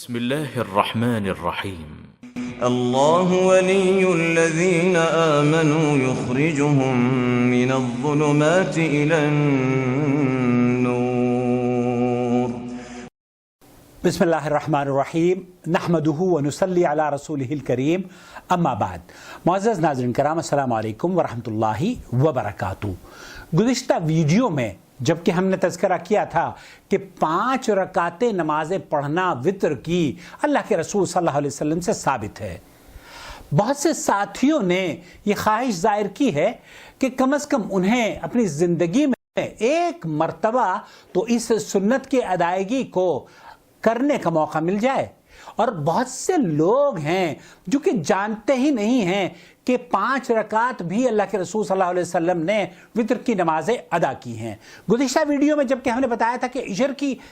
بسم الله الرحمن الرحيم. الله ولي الذين آمنوا يخرجهم من الظلمات إلى النور. بسم الله الرحمن الرحیم نحمده ونصلی علی رسوله الکریم اما بعد. معزز ناظرین کرام، السلام علیکم ورحمۃ اللہ وبرکاتہ. گزشتہ ویڈیو میں جب کہ ہم نے تذکرہ کیا تھا کہ 5 رکعتیں نمازیں پڑھنا وتر کی اللہ کے رسول صلی اللہ علیہ وسلم سے ثابت ہے، بہت سے ساتھیوں نے یہ خواہش ظاہر کی ہے کہ کم از کم انہیں اپنی زندگی میں ایک مرتبہ تو اس سنت کی ادائیگی کو کرنے کا موقع مل جائے. اور بہت سے لوگ ہیں جو کہ جانتے ہی نہیں ہیں کہ 5 رکعت بھی اللہ کے رسول صلی اللہ علیہ وسلم نے وتر کی نمازیں ادا کی ہیں. گزشتہ ویڈیو میں جب کہ ہم نے بتایا تھا کہ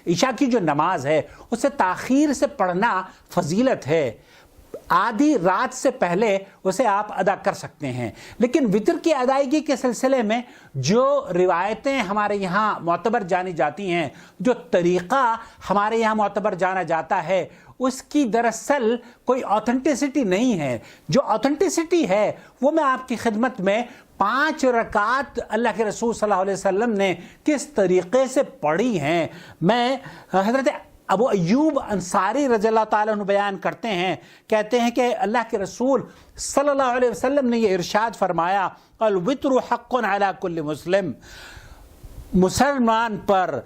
عشاء کی جو نماز ہے اسے تاخیر سے پڑھنا فضیلت ہے، آدھی رات سے پہلے اسے آپ ادا کر سکتے ہیں، لیکن وتر کی ادائیگی کے سلسلے میں جو روایتیں ہمارے یہاں معتبر جانی جاتی ہیں، جو طریقہ ہمارے یہاں معتبر جانا جاتا ہے، اس کی دراصل کوئی آتھنٹسٹی نہیں ہے. جو آتھنٹسٹی ہے وہ میں آپ کی خدمت میں 5 رکعت اللہ کے رسول صلی اللہ علیہ وسلم نے کس طریقے سے پڑھی ہیں. میں حضرت ابو ایوب انصاری رضی اللہ تعالیٰ عنہ بیان کرتے ہیں، کہتے ہیں کہ اللہ کے رسول صلی اللہ علیہ وسلم نے یہ ارشاد فرمایا، الوتر حق علی کل مسلم، مسلمان پر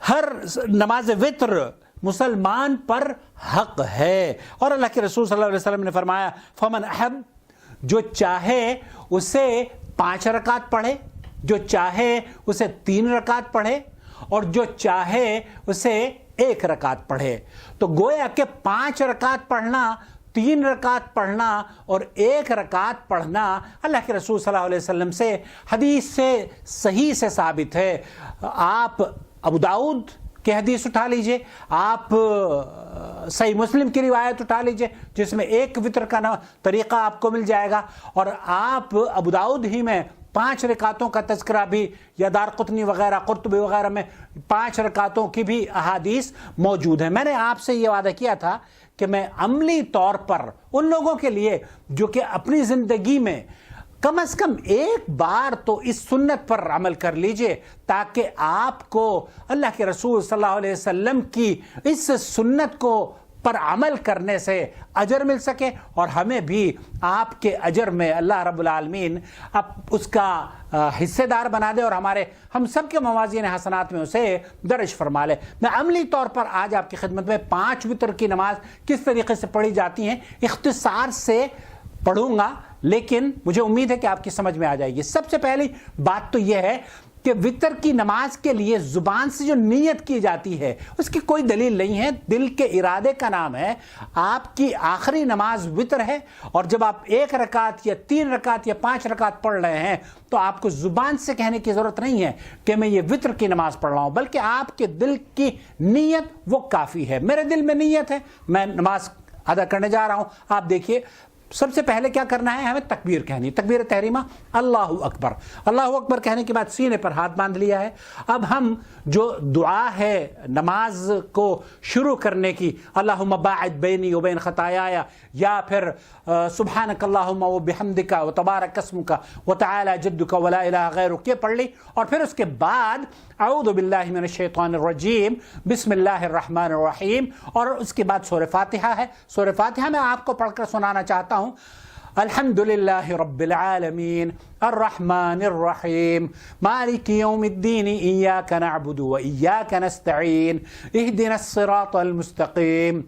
ہر نماز وتر مسلمان پر حق ہے. اور اللہ کے رسول صلی اللہ علیہ وسلم نے فرمایا، فمن احب، جو چاہے اسے 5 رکعت پڑھے، جو چاہے اسے 3 رکعت پڑھے، اور جو چاہے اسے 1 رکعت پڑھے. تو گویا کہ 5 رکعت پڑھنا، 3 رکعت پڑھنا اور 1 رکعت پڑھنا اللہ کے رسول صلی اللہ علیہ وسلم سے حدیث سے صحیح سے ثابت ہے. آپ ابو داؤد کی حدیث اٹھا لیجئے، آپ صحیح مسلم کی روایت اٹھا لیجئے جس میں 1 وتر کا طریقہ آپ کو مل جائے گا، اور آپ ابو داؤد ہی میں 5 رکعتوں کا تذکرہ بھی، یا دارقطنی وغیرہ قرطبی وغیرہ میں 5 رکعتوں کی بھی احادیث موجود ہیں. میں نے آپ سے یہ وعدہ کیا تھا کہ میں عملی طور پر ان لوگوں کے لیے جو کہ اپنی زندگی میں کم از کم ایک بار تو اس سنت پر عمل کر لیجئے، تاکہ آپ کو اللہ کے رسول صلی اللہ علیہ وسلم کی اس سنت کو پر عمل کرنے سے اجر مل سکے، اور ہمیں بھی آپ کے اجر میں اللہ رب العالمین اب اس کا حصے دار بنا دے، اور ہم سب کے موازین حسنات میں اسے درج فرما لے. میں عملی طور پر آج آپ کی خدمت میں 5 وتر کی نماز کس طریقے سے پڑھی جاتی ہیں اختصار سے پڑھوں گا، لیکن مجھے امید ہے کہ آپ کی سمجھ میں آ جائے گی. سب سے پہلی بات تو یہ ہے کہ وتر کی نماز کے لیے زبان سے جو نیت کی جاتی ہے اس کی کوئی دلیل نہیں ہے، دل کے ارادے کا نام ہے. آپ کی آخری نماز وتر ہے، اور جب آپ 1 رکعت یا 3 رکعت یا 5 رکعت پڑھ رہے ہیں تو آپ کو زبان سے کہنے کی ضرورت نہیں ہے کہ میں یہ وتر کی نماز پڑھ رہا ہوں، بلکہ آپ کے دل کی نیت وہ کافی ہے. میرے دل میں نیت ہے، میں نماز ادا کرنے جا رہا ہوں. آپ دیکھیے، سب سے پہلے کیا کرنا ہے، ہمیں تکبیر کہنی، تکبیر تحریمہ، اللہ اکبر. اللہ اکبر کہنے کے بعد سینے پر ہاتھ باندھ لیا ہے. اب ہم جو دعا ہے نماز کو شروع کرنے کی، اللہم باعد بینی و بین خطایایا، یا پھر سبحانک اللہم و بحمدک و تبارک اسمک و تعالی جدک و لا الہ غیرک، یہ پڑھ لی. اور پھر اس کے بعد اعوذ باللہ من الشیطان الرجیم، بسم اللہ الرحمن الرحیم، اور اس کے بعد سورہ فاتحہ ہے. سورہ فاتحہ میں آپ کو پڑھ کر سنانا چاہتا ہوں. الحمدللہ رب العالمین الرحمن الرحیم مالک یوم الدین ایاک نعبد و ایاک نستعین اہدنا الصراط المستقیم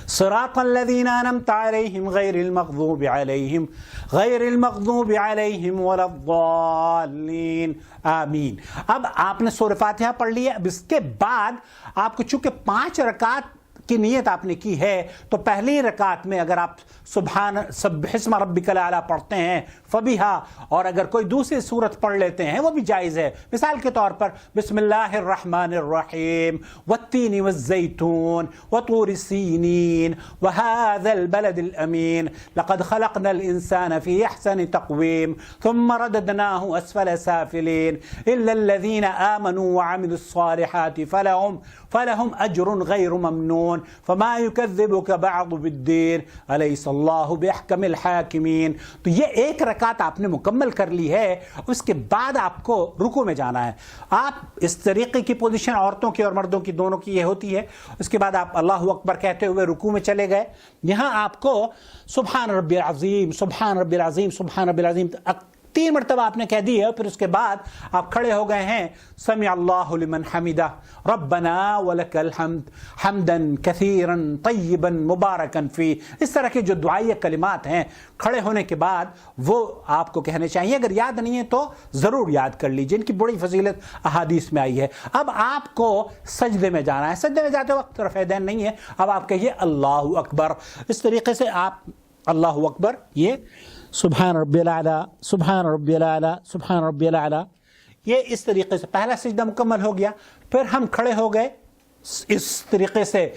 صراط الذین انعمت علیہم غیر المغضوب علیہم ولا الضالین آمین. اب آپ نے سورہ فاتحہ پڑھ لی ہے. اب اس کے بعد آپ کو چونکہ 5 رکعت کی نیت آپ نے کی ہے تو پہلی رکعت میں اگر آپ سبح اسم ربک الاعلی پڑھتے ہیں فبیہا، اور اگر کوئی دوسری سورت پڑھ لیتے ہیں وہ بھی جائز ہے. مثال کے طور پر بسم اللہ الرحمن الرحیم والتین والزیتون وطور سینین وهذا البلد الامین لقد خلقنا الانسان في احسن تقویم ثم رددناه اسفل سافلین الا الذین آمنوا وعملوا الصالحات فلهم اجر غیر ممنون تعملون فما يكذبك بعد بالدين أليس الله بأحكم الحاكمين. تو یہ ایک رکعت آپ نے مکمل کر لی ہے. اس کے بعد آپ کو رکوع میں جانا ہے. آپ اس طریقے کی پوزیشن عورتوں کی اور مردوں کی دونوں کی یہ ہوتی ہے. اس کے بعد آپ اللہ اکبر کہتے ہوئے رکوع میں چلے گئے. یہاں آپ کو سبحان ربی العظیم سبحان ربی العظیم سبحان ربی العظیم 3 مرتبہ آپ نے کہہ دی ہے. پھر اس کے بعد آپ کھڑے ہو گئے ہیں سمع اللہ لمن حمدہ ربنا ولک الحمد حمدا کثیرا طیبا مبارکا فی. اس طرح کے جو دعائیہ کلمات ہیں کھڑے ہونے کے بعد وہ آپ کو کہنے چاہیے. اگر یاد نہیں ہے تو ضرور یاد کر لیجیے, ان کی بڑی فضیلت احادیث میں آئی ہے. اب آپ کو سجدے میں جانا ہے. سجدے میں جاتے وقت رفع دین نہیں ہے. اب آپ کہیے اللہ اکبر. اس طریقے سے آپ اللہ اکبر, یہ سبحان ربی الاعلیٰ سبحان ربی الاعلیٰ سبحان ربی الاعلیٰ, یہ اس طریقے سے پہلا سجدہ مکمل ہو گیا. پھر ہم کھڑے ہو گئے. اس طریقے سے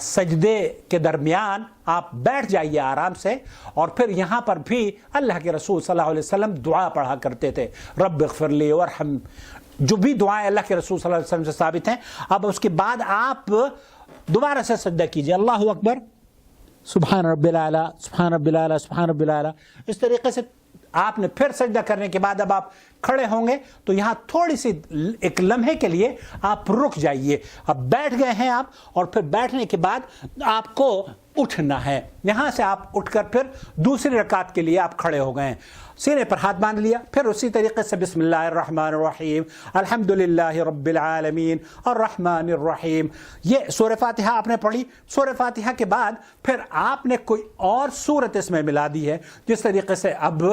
سجدے کے درمیان آپ بیٹھ جائیے آرام سے. اور پھر یہاں پر بھی اللہ کے رسول صلی اللہ علیہ وسلم دعا پڑھا کرتے تھے, رب اغفر لی وارحم, جو بھی دعائیں اللہ کے رسول صلی اللہ علیہ وسلم سے ثابت ہیں. اب اس کے بعد آپ دوبارہ سے سجدہ کیجیے اللہ اکبر سبحان ربی الاعلیٰ سبحان ربی الاعلیٰ سبحان ربی الاعلیٰ. اس طریقے سے آپ نے پھر سجدہ کرنے کے بعد اب آپ کھڑے ہوں گے تو یہاں تھوڑی سی ایک لمحے کے لیے آپ رک جائیے. اب بیٹھ گئے ہیں آپ, اور پھر بیٹھنے کے بعد آپ کو اٹھنا ہے. یہاں سے آپ اٹھ کر پھر دوسری رکعت کے لیے آپ کھڑے ہو گئے ہیں. سینے پر ہاتھ باندھ لیا. پھر اسی طریقے سے بسم اللہ الرحمن الرحیم الحمدللہ رب العالمین الرحمن الرحیم, یہ سورہ فاتحہ آپ نے پڑھی. سورہ فاتحہ کے بعد پھر آپ نے کوئی اور سورت اس میں ملا دی ہے, جس طریقے سے اب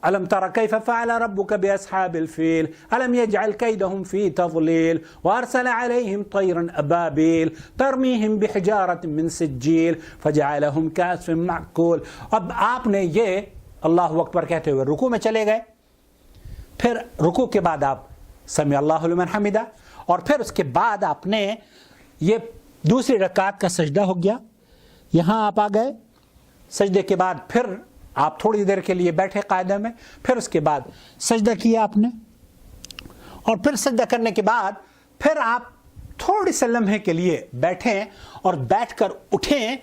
الم تر کیف فعل ربک باصحاب الفیل الم یجعل کیدہم فی تضلیل وارسل علیہم طیرا ابابیل ترمیہم بحجارۃ من سجیل فجعلہم کعصف معکول. اب آپ نے یہ اللہ اکبر کہتے ہوئے رکوع میں چلے گئے. پھر رکوع کے بعد آپ سمع اللہ لمن حمدہ, اور پھر اس کے بعد آپ نے یہ دوسری رکعت کا سجدہ ہو گیا. یہاں آپ آ گئے. سجدے کے بعد پھر آپ تھوڑی دیر کے لیے بیٹھے قاعدہ میں. پھر اس کے بعد سجدہ کیا آپ نے, اور پھر سجدہ کرنے کے بعد پھر آپ تھوڑی سے لمحے کے لیے بیٹھیں اور بیٹھ کر اٹھیں.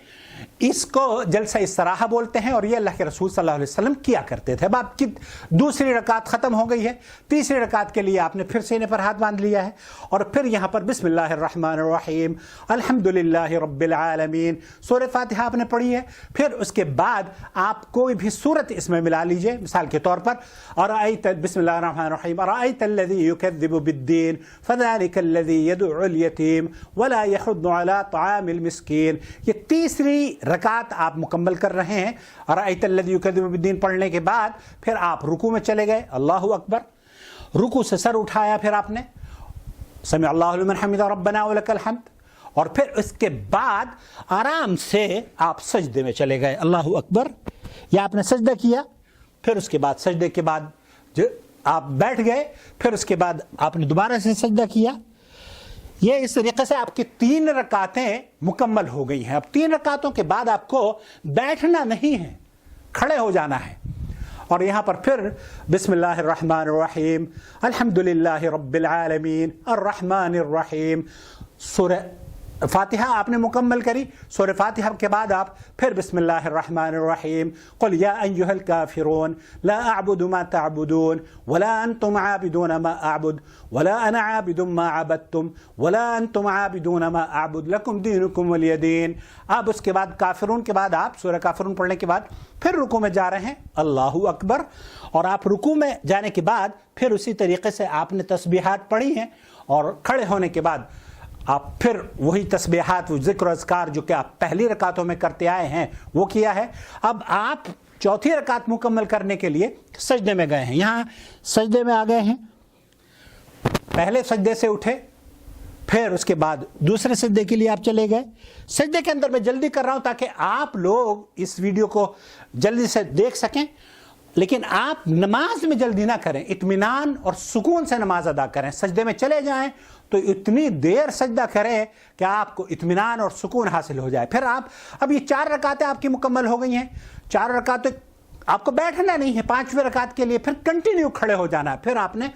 اس کو جلسہ استراحہ بولتے ہیں, اور یہ اللہ کے رسول صلی اللہ علیہ وسلم کیا کرتے تھے. اب آپ کی دوسری رکعت ختم ہو گئی ہے. تیسری رکعت کے لیے آپ نے پھر سینے پر ہاتھ باندھ لیا ہے, اور پھر یہاں پر بسم اللہ الرحمن الرحیم الحمدللہ رب العالمین سورہ فاتحہ آپ نے پڑھی ہے. پھر اس کے بعد آپ کوئی بھی سورت اس میں ملا لیجئے. مثال کے طور پر ارأیت بسم اللہ الرحمن الرحیم ارأیت الذی یکذب بالدین فذلک الذی یدعو الیتیم ولا یحض علی طعام المسکین. یہ تیسری رکعت آپ مکمل کر رہے ہیں. ارأیت الذی یکذب بالدین پڑھنے کے بعد پھر آپ رکوع میں چلے گئے اللہ اکبر. رکوع سے سر اٹھایا, پھر آپ نے سمع اللہ لمن حمدہ ربنا ولک الحمد, اور پھر اس کے بعد آرام سے آپ سجدے میں چلے گئے اللہ اکبر. یا آپ نے سجدہ کیا, پھر اس کے بعد سجدے کے بعد آپ بیٹھ گئے, پھر اس کے بعد آپ نے دوبارہ سے سجدہ کیا. یہ اس طریقے سے آپ کی 3 رکعتیں مکمل ہو گئی ہیں. اب 3 رکعتوں کے بعد آپ کو بیٹھنا نہیں ہے, کھڑے ہو جانا ہے. اور یہاں پر پھر بسم اللہ الرحمن الرحیم الحمدللہ رب العالمین الرحمن الرحیم. سورہ فاتحہ آپ نے مکمل کری. سورہ فاتحہ کے بعد آپ پھر بسم اللہ الرحمن الرحیم قل یا ایھا الکافرون لا اعبد ما تعبدون ولا انتم عابدون ما اعبد ولا انا عابد ما عبدتم ولا انتم عابدون ما اعبد لکم دینکم ولی دین. اب اس کے بعد کافرون کے بعد آپ سورہ کافرون پڑھنے کے بعد پھر رکوع میں جا رہے ہیں اللہ اکبر. اور آپ رکوع میں جانے کے بعد پھر اسی طریقے سے آپ نے تسبیحات پڑھی ہیں, اور کھڑے ہونے کے بعد آپ پھر وہی تسبیحات, وہ ذکر و اذکار جو کہ آپ پہلی رکعتوں میں کرتے آئے ہیں وہ کیا ہے. اب آپ چوتھی رکعت مکمل کرنے کے لیے سجدے میں گئے ہیں. یہاں سجدے میں آ گئے ہیں. پہلے سجدے سے اٹھے, پھر اس کے بعد دوسرے سجدے کے لیے آپ چلے گئے. سجدے کے اندر میں جلدی کر رہا ہوں تاکہ آپ لوگ اس ویڈیو کو جلدی سے دیکھ سکیں, لیکن آپ نماز میں جلدی نہ کریں, اطمینان اور سکون سے نماز ادا کریں. سجدے میں چلے جائیں تو اتنی دیر سجدہ کریں کہ آپ کو اطمینان اور سکون حاصل ہو جائے. پھر آپ اب یہ 4 رکعتیں آپ کی مکمل ہو گئی ہیں. 4 رکعتیں آپ کو بیٹھنا نہیں ہے. 5ویں رکعت کے لیے پھر کنٹینیو کھڑے ہو جانا ہے. پھر آپ نے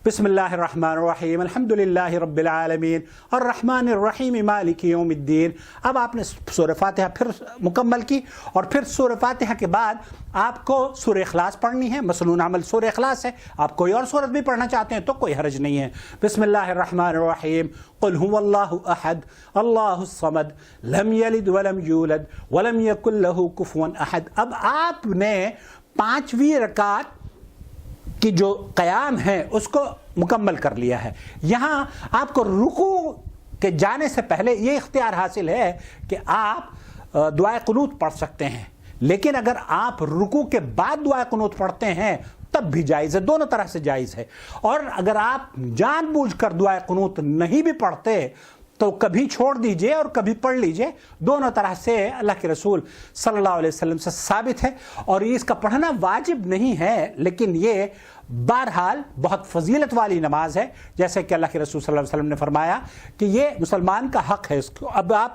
بسم اللہ الرحمن الرحیم الحمد للہ رب العالمین الرحمن الرحیم مالک یوم الدین. اب آپ نے سورہ فاتحہ پھر مکمل کی اور پھر سورہ فاتحہ کے بعد آپ کو سورہ اخلاص پڑھنی ہے. مسنون عمل سورہ اخلاص ہے. آپ کوئی اور سورت بھی پڑھنا چاہتے ہیں تو کوئی حرج نہیں ہے. بسم اللہ الرحمن الرحیم قل هو اللہ احد اللہ الصمد لم یلد ولم یولد ولم یکن لہ کفوا احد. اب آپ نے 5ویں رکعت کی جو قیام ہے اس کو مکمل کر لیا ہے. یہاں آپ کو رکوع کے جانے سے پہلے یہ اختیار حاصل ہے کہ آپ دعائے قنوت پڑھ سکتے ہیں، لیکن اگر آپ رکوع کے بعد دعائے قنوت پڑھتے ہیں تب بھی جائز ہے، دونوں طرح سے جائز ہے. اور اگر آپ جان بوجھ کر دعائے قنوت نہیں بھی پڑھتے تو کبھی چھوڑ دیجئے اور کبھی پڑھ لیجئے. دونوں طرح سے اللہ کے رسول صلی اللہ علیہ وسلم سے ثابت ہے، اور اس کا پڑھنا واجب نہیں ہے، لیکن یہ بہرحال بہت فضیلت والی نماز ہے، جیسے کہ اللہ کے رسول صلی اللہ علیہ وسلم نے فرمایا کہ یہ مسلمان کا حق ہے اس کو. اب آپ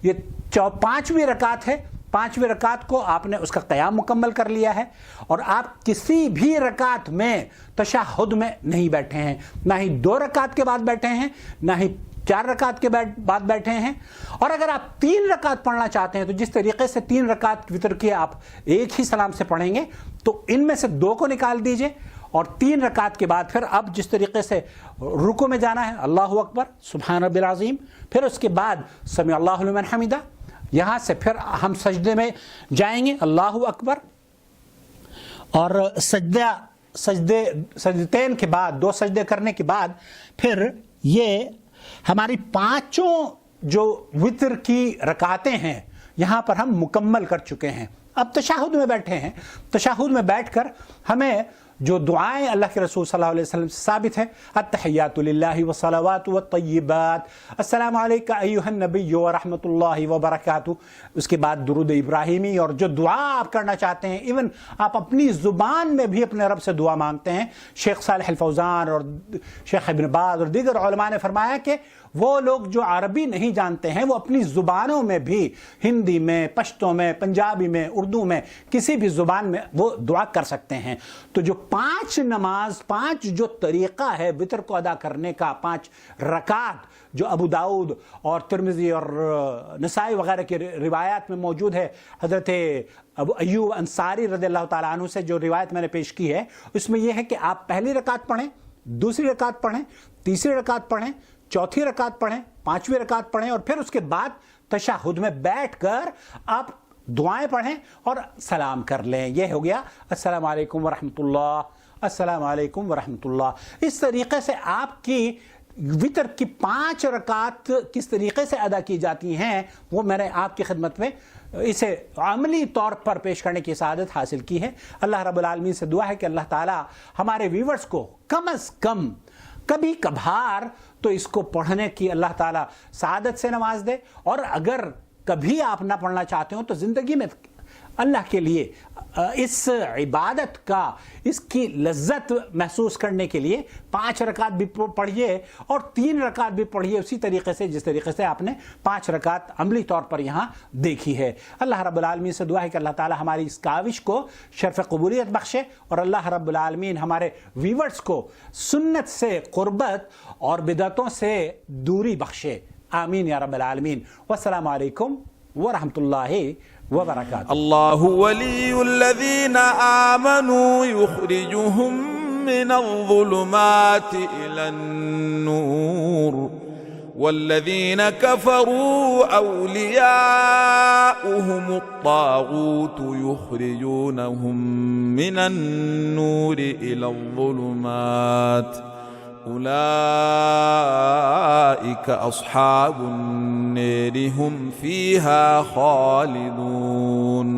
یہ 5ویں رکعت ہے، 5ویں رکعت کو آپ نے اس کا قیام مکمل کر لیا ہے، اور آپ کسی بھی رکعت میں تشہد میں نہیں بیٹھے ہیں، نہ ہی 2 رکعت کے بعد بیٹھے ہیں، نہ ہی 4 رکعت کے بعد بیٹھے ہیں. اور اگر آپ 3 رکعت پڑھنا چاہتے ہیں تو جس طریقے سے 3 رکعت وتر کی آپ ایک ہی سلام سے پڑھیں گے تو ان میں سے 2 کو نکال دیجئے، اور 3 رکعت کے بعد پھر اب جس طریقے سے رکوع میں جانا ہے اللہ اکبر سبحان رب العظیم، پھر اس کے بعد سمع اللہ لمن حمدہ، یہاں سے پھر ہم سجدے میں جائیں گے اللہ اکبر، اور سجدتین کے بعد 2 سجدے کرنے کے بعد پھر یہ ہماری 5 جو وتر کی رکعتیں ہیں یہاں پر ہم مکمل کر چکے ہیں. اب تشہد میں بیٹھے ہیں. تشہد میں بیٹھ کر ہمیں جو دعائیں اللہ کے رسول صلی اللہ علیہ وسلم سے ثابت ہے، التحیات للہ والصلوات والطیبات، السلام علیکہ ایہا النبی ورحمۃ اللہ وبرکاتہ، اس کے بعد درود ابراہیمی، اور جو دعا آپ کرنا چاہتے ہیں ایون آپ اپنی زبان میں بھی اپنے رب سے دعا مانگتے ہیں. شیخ صالح الفوزان اور شیخ ابن باز اور دیگر علماء نے فرمایا کہ وہ لوگ جو عربی نہیں جانتے ہیں وہ اپنی زبانوں میں بھی، ہندی میں، پشتو میں، پنجابی میں، اردو میں، کسی بھی زبان میں وہ دعا کر سکتے ہیں. تو جو 5 جو طریقہ ہے وتر کو ادا کرنے کا، 5 رکعت جو ابو داؤد اور ترمذی اور نسائی وغیرہ کی روایات میں موجود ہے، حضرت ابو ایوب انصاری رضی اللہ تعالیٰ عنہ سے جو روایت میں نے پیش کی ہے، اس میں یہ ہے کہ آپ پہلی رکعت پڑھیں، دوسری رکعت پڑھیں، تیسری رکعت پڑھیں، چوتھی رکعت پڑھیں، 5ویں رکعت پڑھیں، اور پھر اس کے بعد تشہد میں بیٹھ کر آپ دعائیں پڑھیں اور سلام کر لیں. یہ ہو گیا السلام علیکم ورحمۃ اللہ، السلام علیکم ورحمۃ اللہ. اس طریقے سے آپ کی وتر کی 5 رکعت کس طریقے سے ادا کی جاتی ہیں وہ میں نے آپ کی خدمت میں اسے عملی طور پر پیش کرنے کی سعادت حاصل کی ہے. اللہ رب العالمین سے دعا ہے کہ اللہ تعالی ہمارے ویورز کو کم از کم کبھی کبھار تو اس کو پڑھنے کی اللہ تعالیٰ سعادت سے نواز دے، اور اگر کبھی آپ نہ پڑھنا چاہتے ہو تو زندگی میں اللہ کے لیے اس عبادت کا، اس کی لذت محسوس کرنے کے لیے 5 رکعت بھی پڑھیے اور 3 رکعت بھی پڑھیے اسی طریقے سے جس طریقے سے آپ نے 5 رکعت عملی طور پر یہاں دیکھی ہے. اللہ رب العالمین سے دعا ہے کہ اللہ تعالی ہماری اس کاوش کو شرف قبولیت بخشے، اور اللہ رب العالمین ہمارے ویورز کو سنت سے قربت اور بدعتوں سے دوری بخشے. آمین یا رب العالمین. والسلام علیکم ورحمۃ اللہ وبرکاتہ. اللہ ولی الذین آمنوا یخرجهم من الظلمات الى النور والذین کفروا اولیاؤهم الطاغوت یخرجونهم من النور الى الظلمات اولئک اصحاب النار هم فیہا خالدون.